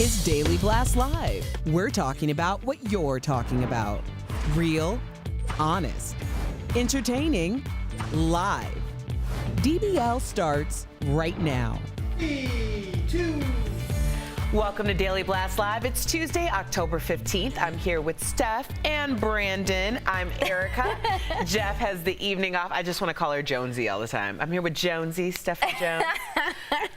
Is Daily Blast Live. We're talking about what you're talking about. Real, honest, entertaining, live. DBL starts right now. 3, 2. Welcome to Daily Blast Live. It's Tuesday, October 15th. I'm here with Steph and Brandon. I'm Erica. Jeff has the evening off. I just want to call her Jonesy all the time. I'm here with Jonesy, Steph and Jones.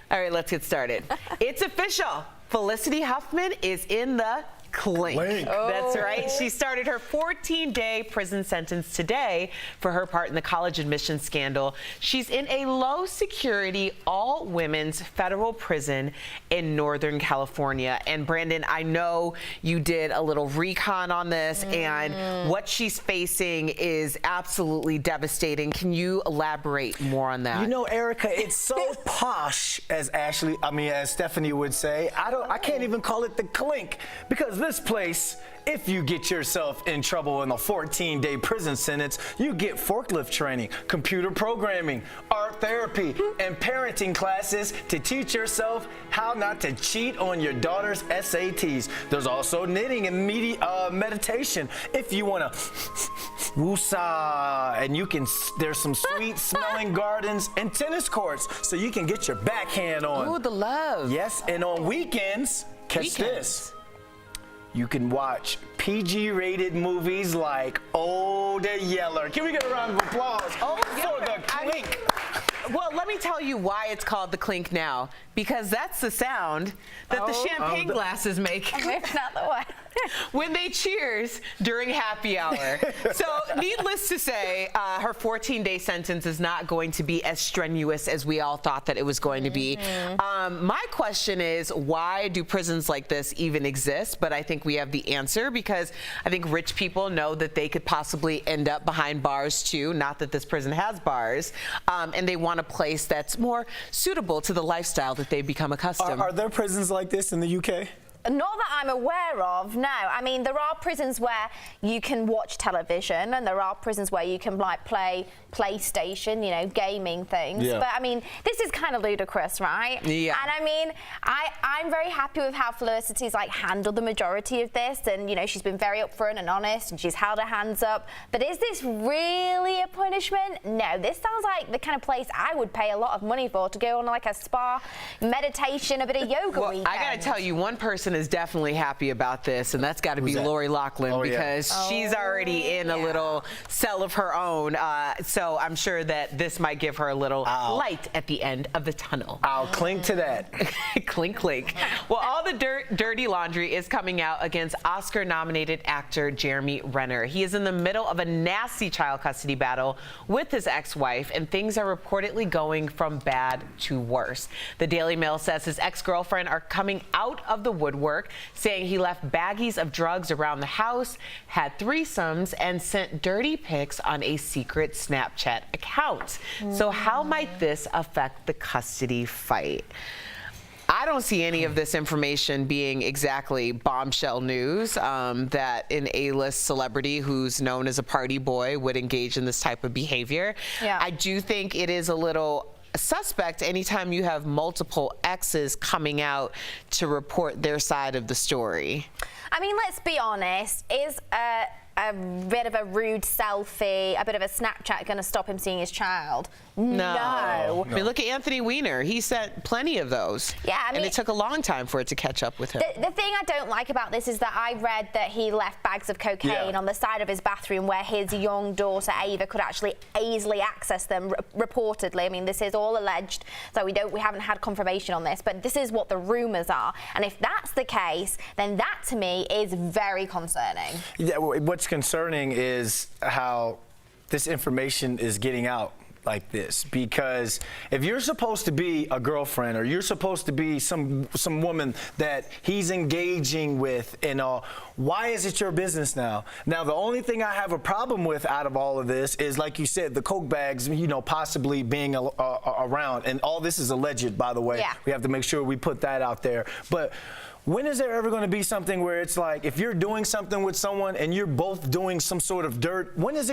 All right, let's get started. It's official. Felicity Huffman is in the Clink. That's right. She started her 14-day prison sentence today for her part in the college admissions scandal. She's in a low-security, all-women's federal prison in Northern California. And Brandon, I know you did a little recon on this, and what she's facing is absolutely devastating. Can you elaborate more on that? You know, Erica, it's so posh, as Stephanie would say. I can't even call it the Clink, because this place, if you get yourself in trouble in a 14-day prison sentence, you get forklift training, computer programming, art therapy, and parenting classes to teach yourself how not to cheat on your daughter's SATs. There's also knitting and meditation if you want to woosah, and there's some sweet smelling gardens and tennis courts so you can get your backhand on. Ooh, the love. Yes, and on weekends, catch this. You can watch PG-rated movies like Oh the Yeller. Can we get a round of applause for the Clink? Well, let me tell you why it's called the Clink now. Because that's the sound that the champagne glasses make. It's not the one. When they cheers during happy hour. So needless to say, her 14-day sentence is not going to be as strenuous as we all thought that it was going to be. My question is, why do prisons like this even exist? But I think we have the answer, because I think rich people know that they could possibly end up behind bars too. Not that this prison has bars. And they want a place that's more suitable to the lifestyle that they've become accustomed. Are there prisons like this in the UK? Not that I'm aware of, no. I mean, there are prisons where you can watch television, and there are prisons where you can like play PlayStation, you know, gaming things. Yeah. But I mean, this is kind of ludicrous, right? Yeah. And I mean, I'm very happy with how Felicity's like handled the majority of this, and you know, she's been very upfront and honest, and she's held her hands up. But is this really a punishment? No, this sounds like the kind of place I would pay a lot of money for, to go on like a spa, meditation, a bit of yoga weekend. I gotta tell you, one person is definitely happy about this, and that's got to be Lori Loughlin, because she's already in a little cell of her own. So I'm sure that this might give her a little light at the end of the tunnel. I'll clink to that. Clink, clink. Well, all the dirty laundry is coming out against Oscar-nominated actor Jeremy Renner. He is in the middle of a nasty child custody battle with his ex-wife, and things are reportedly going from bad to worse. The Daily Mail says his ex-girlfriend are coming out of the woodwork, saying he left baggies of drugs around the house, had threesomes, and sent dirty pics on a secret Snapchat account. So how might this affect the custody fight? I don't see any of this information being exactly bombshell news, that an A-list celebrity who's known as a party boy would engage in this type of behavior. Yeah. I do think it is a little suspect anytime you have multiple exes coming out to report their side of the story. I mean, let's be honest, is a bit of a rude selfie, a bit of a Snapchat going to stop him seeing his child? No. I mean, look at Anthony Weiner. He sent plenty of those. Yeah, I mean, and it took a long time for it to catch up with him. The thing I don't like about this is that I read that he left bags of cocaine on the side of his bathroom where his young daughter Ava could actually easily access them, reportedly. I mean, this is all alleged, so we haven't had confirmation on this, but this is what the rumors are. And if that's the case, then that to me is very concerning. Yeah, what's concerning is how this information is getting out like this, because if you're supposed to be a girlfriend, or you're supposed to be some woman that he's engaging with and all, why is it your business now? Now, the only thing I have a problem with out of all of this is, like you said, the coke bags, you know, possibly being around, and all this is alleged, by the way. Yeah. We have to make sure we put that out there. But when is there ever going to be something where it's like, if you're doing something with someone and you're both doing some sort of dirt, when is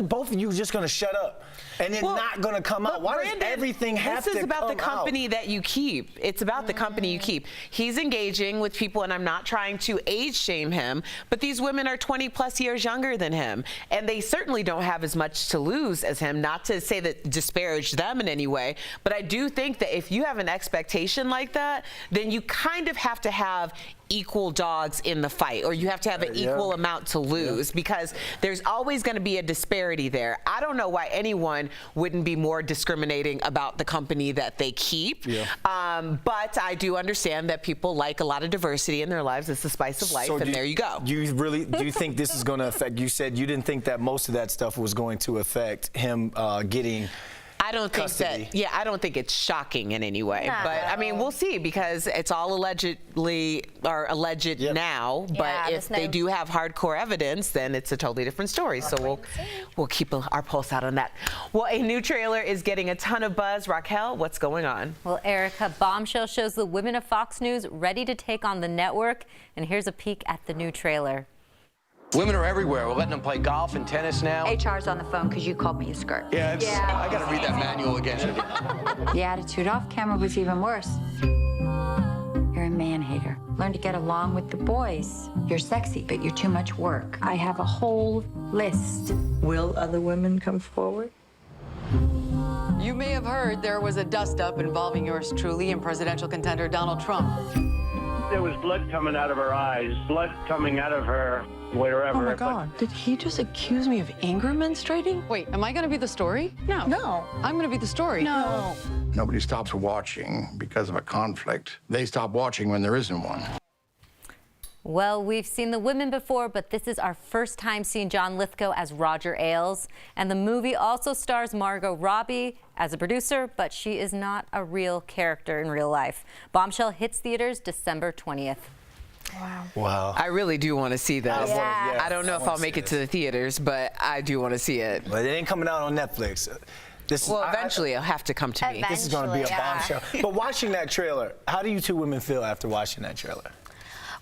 both of you just going to shut up and then not going to come out? Why Brandon, does everything have to come out? This is about the company that you keep. It's about the company you keep. He's engaging with people, and I'm not trying to age shame him, but these women are 20 plus years younger than him, and they certainly don't have as much to lose as him. Not to say that disparage them in any way, but I do think that if you have an expectation like that, then you kind of have to have have equal dogs in the fight, or you have to have an equal amount to lose, because there's always going to be a disparity there. I don't know why anyone wouldn't be more discriminating about the company that they keep. But I do understand that people like a lot of diversity in their lives. It's the spice of life, and there you go. Do you think this is going to affect? You said you didn't think that most of that stuff was going to affect him getting. I don't think that. Yeah, I don't think it's shocking in any way. No. But I mean, we'll see, because it's all allegedly or alleged now. But if they do have hardcore evidence, then it's a totally different story. So we'll keep our pulse out on that. Well, a new trailer is getting a ton of buzz. Raquel, what's going on? Well, Erica, Bombshell shows the women of Fox News ready to take on the network. And here's a peek at the new trailer. Women are everywhere. We're letting them play golf and tennis now. HR's on the phone because you called me a skirt. Yeah, I got to read that manual again. The attitude off camera was even worse. You're a man-hater. Learn to get along with the boys. You're sexy, but you're too much work. I have a whole list. Will other women come forward? You may have heard there was a dust-up involving yours truly and presidential contender Donald Trump. There was blood coming out of her eyes, blood coming out of her wherever. Oh my God, did he just accuse me of anger menstruating? Wait, am I gonna be the story? No. No. I'm gonna be the story. No. Nobody stops watching because of a conflict. They stop watching when there isn't one. Well, we've seen the women before, but this is our first time seeing John Lithgow as Roger Ailes. And the movie also stars Margot Robbie as a producer, but she is not a real character in real life. Bombshell hits theaters December 20th. Wow. I really do want to see this. I don't know if I'll make it to the theaters, but I do want to see it. But it ain't coming out on Netflix. Eventually it'll have to come to me. This is going to be a bombshell. But watching that trailer, how do you two women feel after watching that trailer?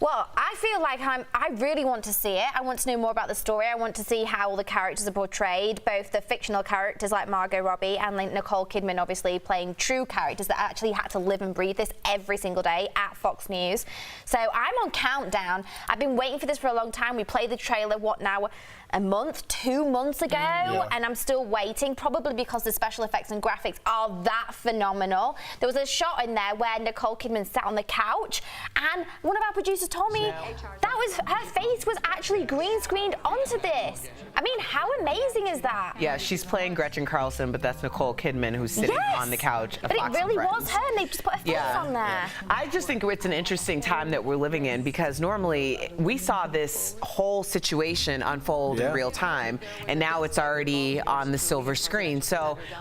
Well, I feel like I really want to see it. I want to know more about the story. I want to see how all the characters are portrayed, both the fictional characters like Margot Robbie and like Nicole Kidman, obviously playing true characters that actually had to live and breathe this every single day at Fox News. So I'm on countdown. I've been waiting for this for a long time. We played the trailer, what now? A month, 2 months ago, and I'm still waiting, probably because the special effects and graphics are that phenomenal. There was a shot in there where Nicole Kidman sat on the couch, and one of our producers told me that was her face was actually green screened onto this. I mean, how amazing is that? Yeah, she's playing Gretchen Carlson, but that's Nicole Kidman who's sitting on the couch. But it really was her, and they just put a face on there. I just think it's an interesting time that we're living in, because normally we saw this whole situation unfold in real time, and now it's already on the silver screen,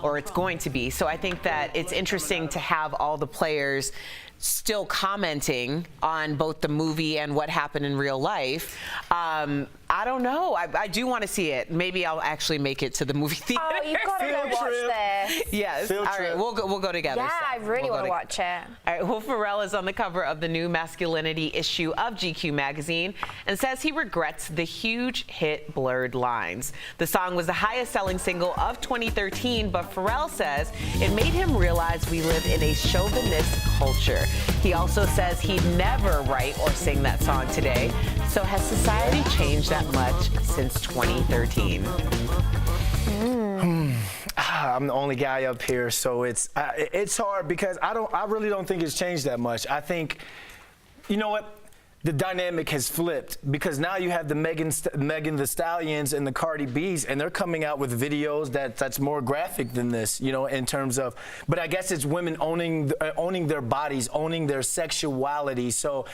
or it's going to be. So I think that it's interesting to have all the players still commenting on both the movie and what happened in real life. I don't know. I do want to see it. Maybe I'll actually make it to the movie theater. Oh, you've got to go watch this. Yes. All right, we'll go together. Yeah, I really want to watch it. All right, Will Ferrell is on the cover of the new masculinity issue of GQ magazine and says he regrets the huge hit Blurred Lines. The song was the highest selling single of 2013, but Ferrell says it made him realize we live in a chauvinist culture. He also says he'd never write or sing that song today. So has society changed that much since 2013? I'm the only guy up here, so it's hard because I really don't think it's changed that much. I think, you know what? The dynamic has flipped, because now you have the Megan Thee Stallions and the Cardi B's, and they're coming out with videos that's more graphic than this, you know, in terms of. But I guess it's women owning their bodies, owning their sexuality. So.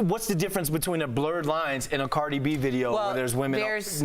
What's the difference between a Blurred Lines and a Cardi B video where there's women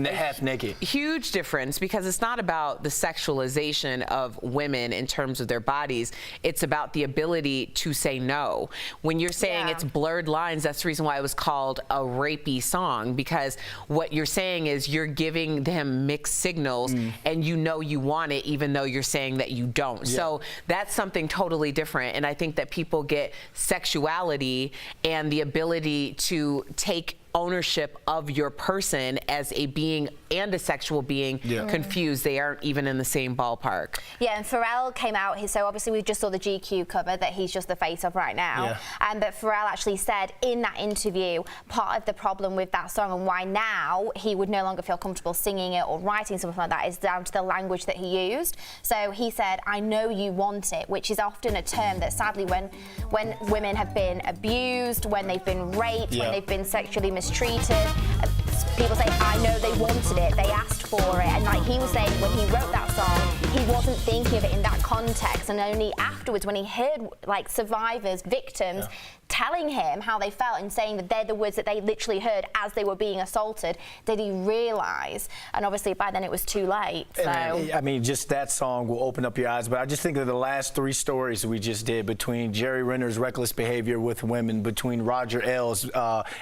half naked? Huge difference, because it's not about the sexualization of women in terms of their bodies. It's about the ability to say no. When you're saying it's blurred lines, that's the reason why it was called a rapey song, because what you're saying is you're giving them mixed signals and you know you want it even though you're saying that you don't. So that's something totally different, and I think that people get sexuality and the ability to take ownership of your person as a being and a sexual being confused. They aren't even in the same ballpark. Yeah, and Pharrell came out, so obviously we just saw the GQ cover that he's just the face of right now. But Pharrell actually said in that interview, part of the problem with that song and why now he would no longer feel comfortable singing it or writing something like that is down to the language that he used. So he said, I know you want it, which is often a term that sadly when women have been abused, when they've been raped, when they've been sexually mistreated, people say, I know they wanted it, they asked for it. And like he was saying, when he wrote that song, he wasn't thinking of it in that context. And only afterwards, when he heard like survivors, victims, telling him how they felt and saying that they're the words that they literally heard as they were being assaulted, did he realise? And obviously by then it was too late. So. I mean, just that song will open up your eyes. But I just think of the last 3 stories we just did between Jerry Renner's reckless behavior with women, between Roger Ailes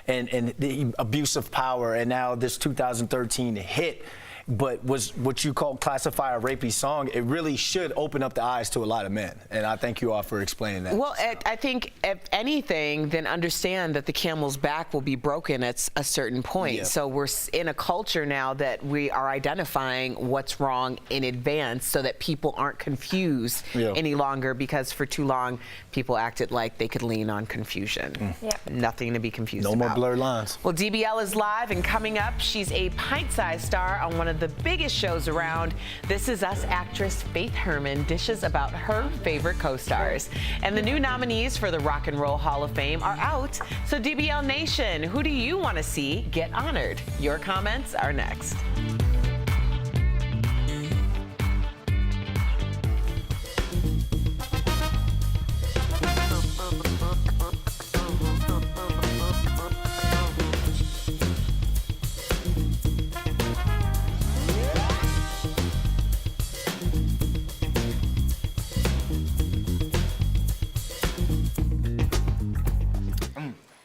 and the abuse of power, and now this 2013 hit. But was what you classify a rapey song, it really should open up the eyes to a lot of men. And I thank you all for explaining that. Well, I think if anything, then understand that the camel's back will be broken at a certain point. So we're in a culture now that we are identifying what's wrong in advance so that people aren't confused any longer, because for too long people acted like they could lean on confusion. Nothing to be confused about. No more blurred lines. Well, DBL is live, and coming up, she's a pint-sized star on one of the biggest shows around. This Is Us actress Faith Herman dishes about her favorite co-stars. And the new nominees for the Rock and Roll Hall of Fame are out. So DBL Nation, who do you want to see get honored? Your comments are next.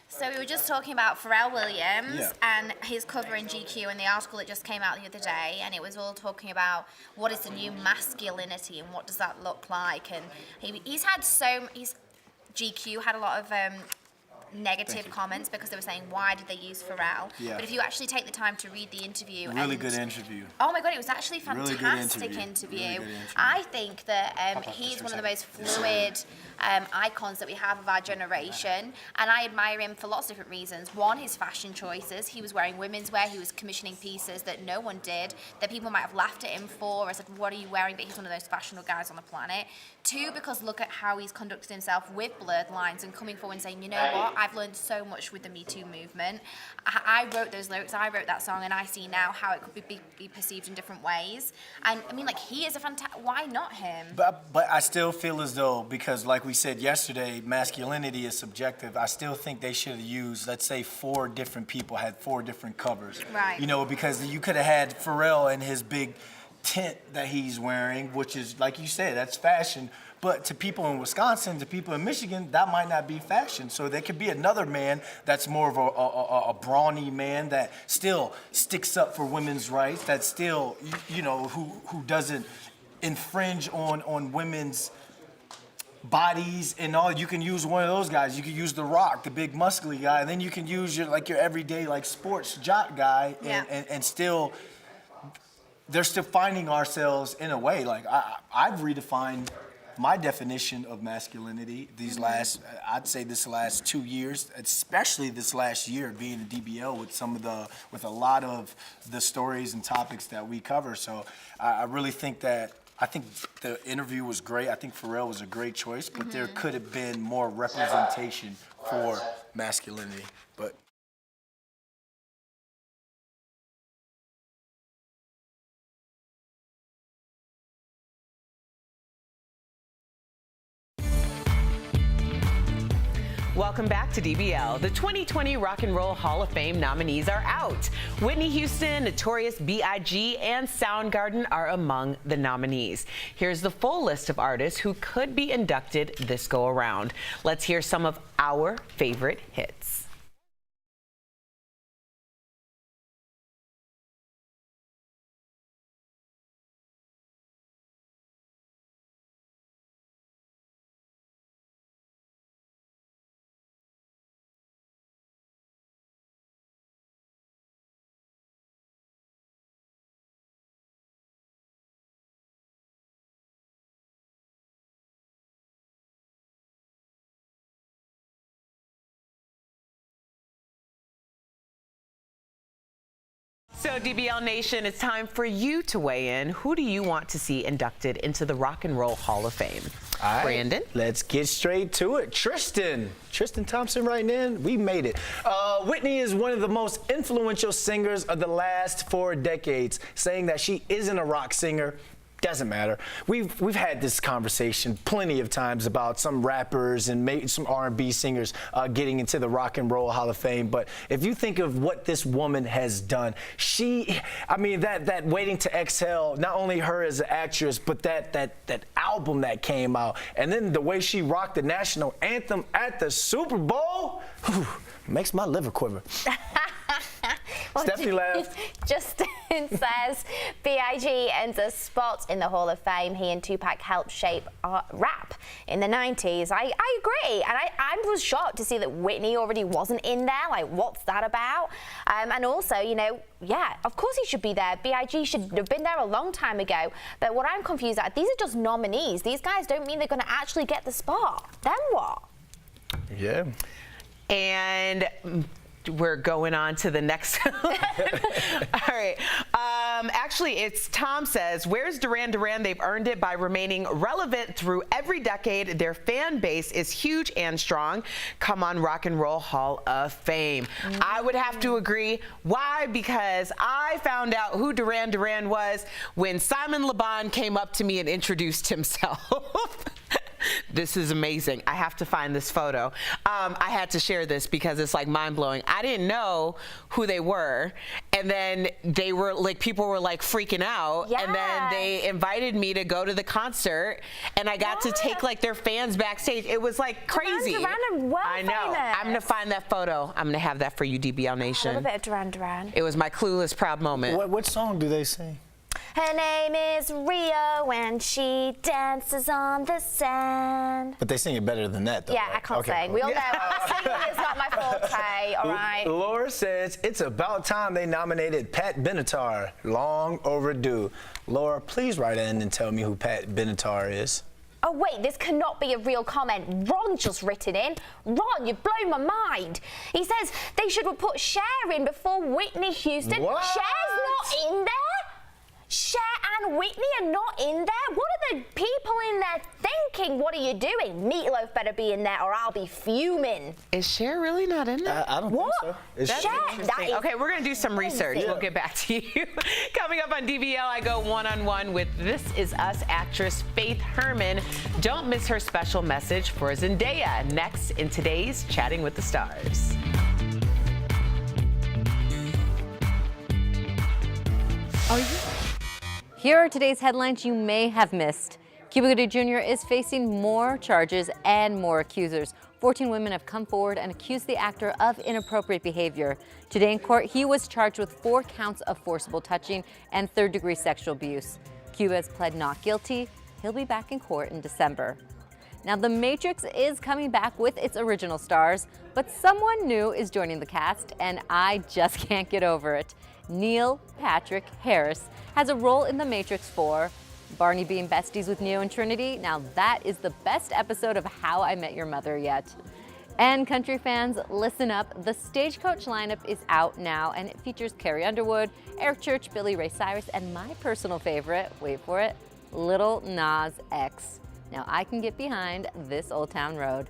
So we were just talking about Pharrell Williams and his cover in GQ and the article that just came out the other day, and it was all talking about what is the new masculinity and what does that look like. And GQ had a lot of negative comments because they were saying, why did they use Pharrell? But if you actually take the time to read the interview, really good interview. Oh my God, it was actually a fantastic interview. I think that he's one of the most fluid icons that we have of our generation, and I admire him for lots of different reasons. One, his fashion choices. He was wearing women's wear, he was commissioning pieces that no one did, that people might have laughed at him for, or said, what are you wearing? But he's one of the most fashionable guys on the planet. Two, because look at how he's conducted himself with blurred lines and coming forward and saying, you know what, I've learned so much with the Me Too movement. I wrote those lyrics, I wrote that song, and I see now how it could be perceived in different ways. And I mean, like, he is a fantastic, why not him? But I still feel as though, because like we said yesterday, masculinity is subjective. I still think they should have used, let's say, 4 different people had 4 different covers. Right. You know, because you could have had Pharrell and his big tent that he's wearing, which is, like you said, that's fashion. But to people in Wisconsin, to people in Michigan, that might not be fashion. So there could be another man that's more of a brawny man that still sticks up for women's rights, that still, you know, who doesn't infringe on women's bodies and all. You can use one of those guys. You can use The Rock, the big muscly guy, and then you can use your everyday sports jock guy, and still, they're still finding ourselves in a way. Like I've redefined my definition of masculinity I'd say this last 2 years, especially this last year being a DBL with a lot of the stories and topics that we cover. So I really think that, I think the interview was great. I think Pharrell was a great choice, but there could have been more representation for masculinity. But Welcome back to DBL. The 2020 Rock and Roll Hall of Fame nominees are out. Whitney Houston, Notorious B.I.G., and Soundgarden are among the nominees. Here's the full list of artists who could be inducted this go around. Let's hear some of our favorite hits. So DBL Nation, it's time for you to weigh in. Who do you want to see inducted into the Rock and Roll Hall of Fame? All right, Brandon? Let's get straight to it. Tristan Thompson writing in. We made it. Whitney is one of the most influential singers of the last 4 decades. Saying that she isn't a rock singer doesn't matter. We've had this conversation plenty of times about some rappers and maybe some R&B singers getting into the Rock and Roll Hall of Fame. But if you think of what this woman has done, that Waiting to Exhale, not only her as an actress, but that album that came out, and then the way she rocked the national anthem at the Super Bowl, makes my liver quiver. Stephanie laughed. Justin says B.I.G. earns a spot in the Hall of Fame. He and Tupac helped shape rap in the 90s. I agree, and I was shocked to see that Whitney already wasn't in there. Like, what's that about? And also, yeah, of course he should be there. B.I.G. should have been there a long time ago. But what I'm confused at, these are just nominees. These guys don't mean they're going to actually get the spot. Then what? Yeah. And we're going on to the next one. All right. Actually, it's Tom says, where's Duran Duran? They've earned it by remaining relevant through every decade. Their fan base is huge and strong. Come on, Rock and Roll Hall of Fame. I would have to agree. Why? Because I found out who Duran Duran was when Simon Le Bon came up to me and introduced himself. This is amazing. I have to find this photo. I had to share this because it's like mind-blowing. I didn't know who they were, and then they were like, people were like freaking out, and then they invited me to go to the concert, and I got to take like their fans backstage. It was like crazy. I know. I'm gonna find that photo. I'm gonna have that for you, DBL Nation. A little bit of Duran Duran. It was my clueless proud moment. What song do they sing? Her name is Rio and she dances on the sand. But they sing it better than that, though. Yeah, right? I can't sing. We all know singing is not my forte, all right? Laura says, it's about time they nominated Pat Benatar. Long overdue. Laura, please write in and tell me who Pat Benatar is. Oh, wait, this cannot be a real comment. Ron just written in. Ron, you've blown my mind. He says they should have put Cher in before Whitney Houston. What? Cher's not in there? Cher and Whitney are not in there? What are the people in there thinking? What are you doing? Meatloaf better be in there or I'll be fuming. Is Cher really not in there? I don't think so. That's interesting. Okay, we're going to do some research. We'll get back to you. Coming up on DBL, I go one-on-one with This Is Us actress Faith Herman. Don't miss her special message for Zendaya next in today's Chatting with the Stars. Here are today's headlines you may have missed. Cuba Gooding Jr. is facing more charges and more accusers. 14 women have come forward and accused the actor of inappropriate behavior. Today in court, he was charged with 4 counts of forcible touching and third-degree sexual abuse. Cuba has pled not guilty. He'll be back in court in December. Now, The Matrix is coming back with its original stars, but someone new is joining the cast, and I just can't get over it. Neil Patrick Harris has a role in The Matrix 4. Barney being besties with Neo and Trinity. Now that is the best episode of How I Met Your Mother yet. And country fans, listen up. The Stagecoach lineup is out now, and it features Carrie Underwood, Eric Church, Billy Ray Cyrus, and my personal favorite, wait for it, Lil Nas X. Now I can get behind this Old Town Road.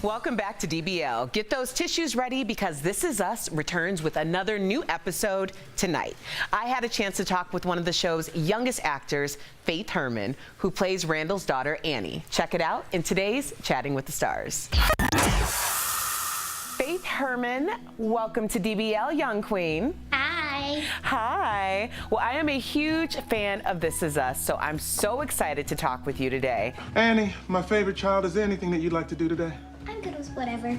Welcome back to DBL. Get those tissues ready because This Is Us returns with another new episode tonight. I had a chance to talk with one of the show's youngest actors, Faith Herman, who plays Randall's daughter, Annie. Check it out in today's Chatting with the Stars. Faith Herman, welcome to DBL, young queen. Hi. Hi. Well, I am a huge fan of This Is Us, so I'm so excited to talk with you today. Annie, my favorite child, is there anything that you'd like to do today? I'm good with whatever.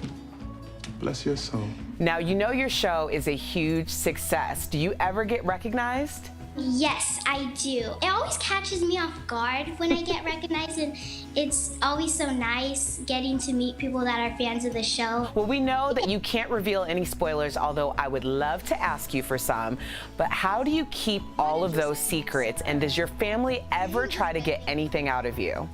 Bless your soul. Now, you know your show is a huge success. Do you ever get recognized? Yes, I do. It always catches me off guard when I get recognized, and it's always so nice getting to meet people that are fans of the show. Well, we know that you can't reveal any spoilers, although I would love to ask you for some. But how do you keep all of those secrets, and does your family ever try to get anything out of you?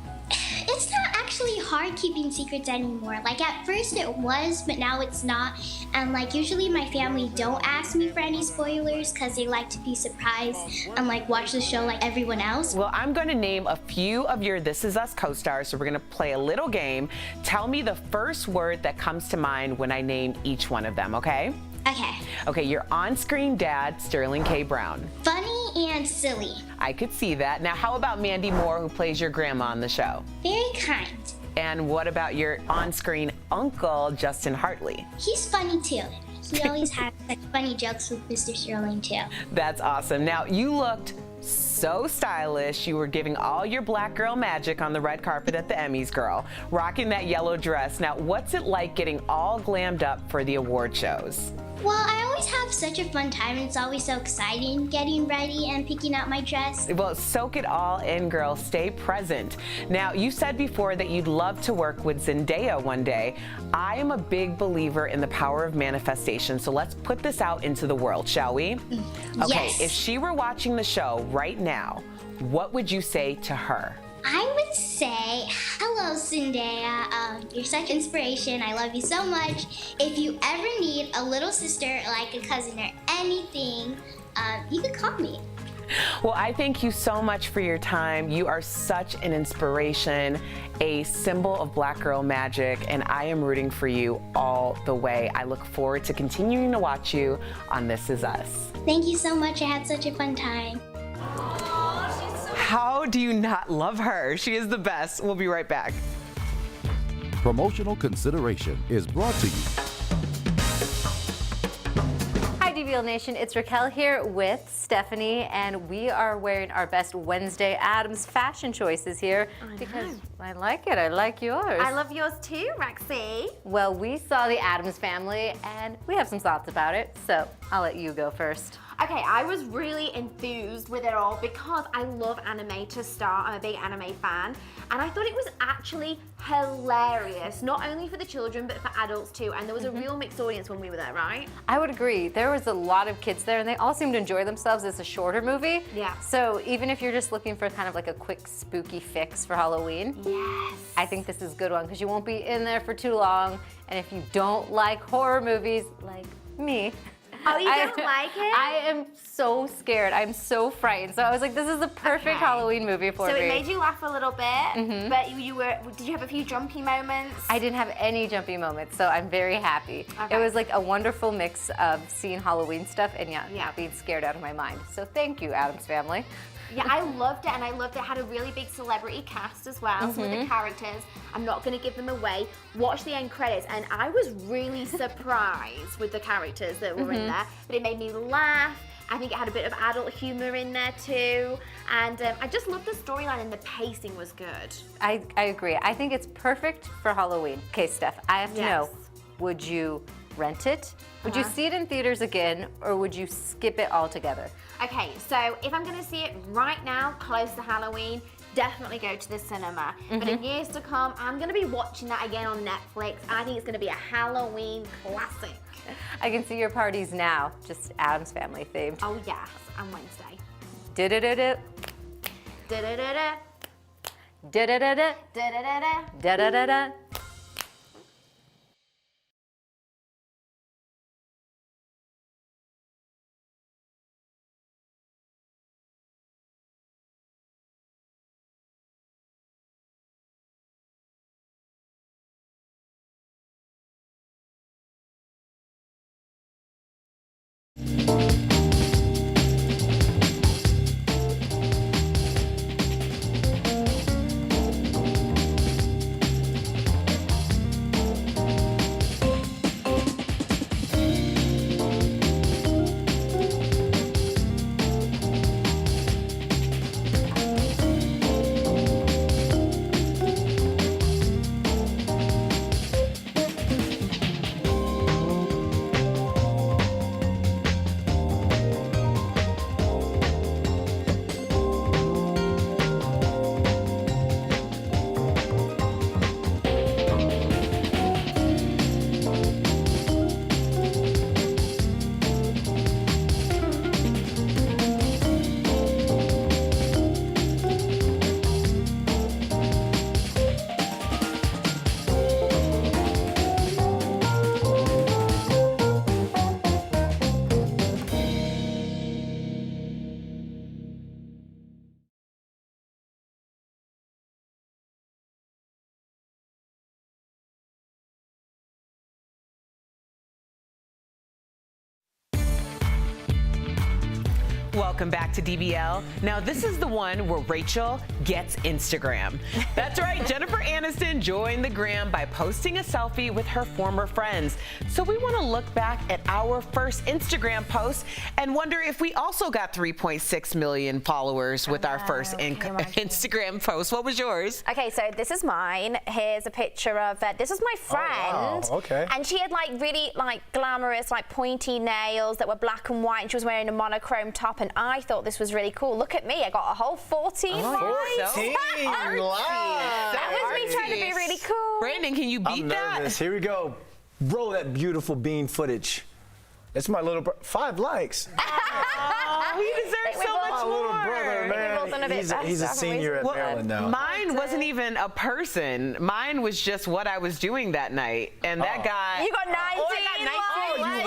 It's not actually hard keeping secrets anymore. Like at first it was, but now it's not. And like usually my family don't ask me for any spoilers because they like to be surprised and like watch the show like everyone else. Well, I'm going to name a few of your This Is Us co-stars, so we're going to play a little game. Tell me the first word that comes to mind when I name each one of them, okay? Okay. Okay, your on-screen dad, Sterling K. Brown. Funny and silly. I could see that. Now, how about Mandy Moore, who plays your grandma on the show? Very kind. And what about your on-screen uncle, Justin Hartley? He's funny too. He always has like funny jokes with Mr. Sterling too. That's awesome. Now, you looked so stylish. You were giving all your black girl magic on the red carpet at the Emmys, girl, rocking that yellow dress. Now, what's it like getting all glammed up for the award shows? Well, I always have such a fun time, and it's always so exciting getting ready and picking out my dress. Well, soak it all in, girl. Stay present. Now, you said before that you'd love to work with Zendaya one day. I am a big believer in the power of manifestation, so let's put this out into the world, shall we? Okay, Yes. if she were watching the show right now, what would you say to her? I would say, hello, Zendaya. You're such inspiration. I love you so much. If you ever need a little sister, like a cousin or anything, you can call me. Well, I thank you so much for your time. You are such an inspiration, a symbol of black girl magic, and I am rooting for you all the way. I look forward to continuing to watch you on This Is Us. Thank you so much. I had such a fun time. How do you not love her? She is the best. We'll be right back. Promotional consideration is brought to you. Hi, DBL Nation. It's Raquel here with Stephanie, and we are wearing our best Wednesday Addams fashion choices here because I like it. I like yours. I love yours too, Rexy. Well, we saw the Addams Family, and we have some thoughts about it, so I'll let you go first. Okay, I was really enthused with it all because I love anime to start. I'm a big anime fan, and I thought it was actually hilarious, not only for the children but for adults too. And there was a real mixed audience when we were there, right? I would agree. There was a lot of kids there, and they all seemed to enjoy themselves. It's a shorter movie. Yeah. So even if you're just looking for kind of like a quick spooky fix for Halloween, yes, I think this is a good one because you won't be in there for too long. And if you don't like horror movies, like me, oh, you don't like it? I am so scared. I'm so frightened. So I was like, this is the perfect Halloween movie for me. So it made you laugh a little bit, but did you have a few jumpy moments? I didn't have any jumpy moments, so I'm very happy. Okay. It was like a wonderful mix of seeing Halloween stuff and not being scared out of my mind. So thank you, Addams Family. Yeah, I loved it, and I loved it had a really big celebrity cast as well. Some of the characters, I'm not going to give them away. Watch the end credits, and I was really surprised with the characters that were in there. But it made me laugh. I think it had a bit of adult humor in there too. And I just loved the storyline, and the pacing was good. I agree. I think it's perfect for Halloween. Okay, Steph, I have to know, would you rent it? Would you see it in theaters again, or would you skip it altogether? Okay, so if I'm going to see it right now, close to Halloween, definitely go to the cinema. But in years to come, I'm going to be watching that again on Netflix. I think it's going to be a Halloween classic. I can see your parties now, just Addams Family themed. Oh yes, on Wednesday. Da-da-da-da. Da-da-da-da. Da-da-da-da. Da-da-da-da. Da-da-da-da. Welcome back to DBL. Now, this is the one where Rachel gets Instagram. That's right, Jennifer Aniston joined the gram by posting a selfie with her former friends. So we want to look back at our first Instagram post and wonder if we also got 3.6 million followers with our first Instagram post. What was yours? Okay, so this is mine. Here's a picture of this was my friend. Oh, wow. Okay. And she had like really like glamorous, like pointy nails that were black and white. And she was wearing a monochrome top, and I thought this was really cool. Look at me, I got a whole 14 likes. 14 likes. That was me trying to be really cool. Brandon, can you beat I'm nervous. that? Here we go. Roll that beautiful bean footage. That's my little 5 likes. Oh, he deserves so much My more. little brother, man. He's a senior at Maryland now. Mine wasn't even a person. Mine was just what I was doing that night. And that guy. You got 19 likes.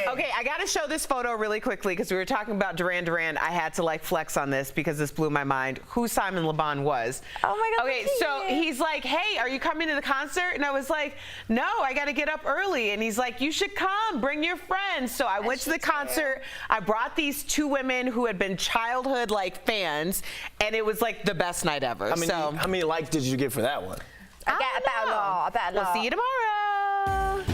Okay, I got to show this photo really quickly because we were talking about Duran Duran. I had to like flex on this because this blew my mind. Who Simon Le Bon was. Oh my God. Okay, so he's like, hey, are you coming to the concert? And I was like, no, I got to get up early. And he's like, you should come. Bring your friends. So I went to the concert. I brought these 2 women who had been childhood like fans, and it was like the best night ever. How many likes did you get for that one? I bet a lot. We'll see you tomorrow.